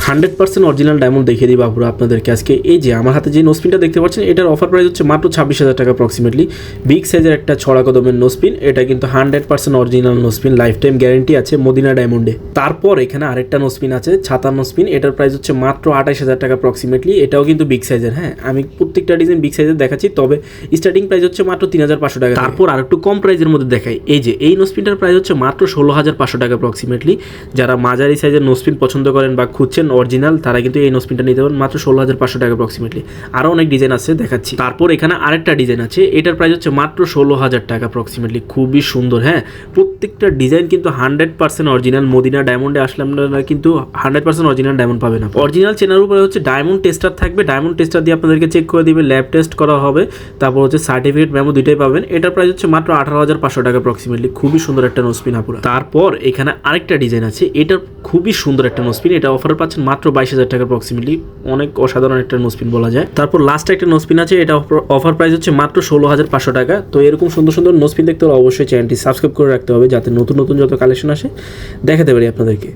100% original diamond দেখিয়ে দিই বাবুরা আপনাদেরকে আজকে। এই যে আমার হাতে যে নোসপিনটা দেখতে পাচ্ছেন, এটার অফার প্রাইস হচ্ছে মাত্র 26,000 টাকা অ্যাপ্রক্সিমেটলি। বিগ সাইজের একটা ছড়া কদমের নোসপিন, এটা কিন্তু 100% original nose pin, life time guarantee আছে মদিনা ডায়মন্ডে। তারপর এখানে আরেকটা নোসপিন আছে, ছাতা নোসপিন, এটার প্রাইস হচ্ছে মাত্র 28,000 টাকা অ্যাপ্রক্সিমেটলি। এটাও কিন্তু বিগ সাইজের। হ্যাঁ, আমি প্রত্যেকটা ডিজাইন বিগ সাইজের দেখাচ্ছি, তবে স্টার্টিং প্রাইস হচ্ছে মাত্র 3,500 টাকা। তারপর আর একটু কম প্রাইসের মধ্যে দেখাই, এই যে এই নোসপিনটার প্রাইস হচ্ছে মাত্র 16,500 টাকা অ্যাপ্রক্সিমেটলি। যারা মাঝারি সাইজের নোসপিন পছন্দ করেন বা খুঁজছেন অরিজিনাল, তারা কিন্তু এই নোসপিনটা নিতে পারেন মাত্র 16,500 টাকা অ্যাপ্রক্সিমেটলি। আরও অনেক ডিজাইন আছে, দেখাচ্ছি। তারপর এখানে আরেকটা ডিজাইন আছে, এটার প্রাইস হচ্ছে মাত্র 16,000 টাকা অ্যাপ্রক্সিমেটলি। খুবই সুন্দর। হ্যাঁ, প্রত্যেকটা ডিজাইন কিন্তু 100% অরিজিনাল। মদিনা ডায়মন্ডে আসলে আপনারা কিন্তু 100% অরিজিনাল ডায়মন্ড পাবেন না। অরিজিনাল চেনার উপরে হচ্ছে ডায়মন্ড টেস্টার থাকবে, ডায়মন্ড টেস্টার দিয়ে আপনাদেরকে চেক করে দিবে, ল্যাব টেস্ট করা হবে, তারপর হচ্ছে সার্টিফিকেট মেমো, দুইটাই পাবেন। এটার প্রাইস হচ্ছে মাত্র 18,500 টাকা অ্যাপ্রক্সিমেটলি। খুবই সুন্দর একটা নোসপিন আপুরা। তারপর এখানে আরেকটা ডিজাইন আছে, এটার খুবই সুন্দর একটা নোসপিন, এটা অফারে পাচ্ছেন মাত্র 22,000 টাকা অ্যাপ্রক্সিমেটলি। অনেক অসাধারণ একটা নোসপিন বলা যায়। তারপর লাস্ট একটা নোসপিন আছে, এটা অফার প্রাইস হচ্ছে মাত্র 16,500 টাকা। তো এরকম সুন্দর সুন্দর নোসপিন দেখতে হলে অবশ্যই চ্যানেলটি সাবস্ক্রাইব করে রাখতে হবে, যাতে নতুন নতুন যত কালেকশন আসে দেখাতে পারি আপনাদেরকে।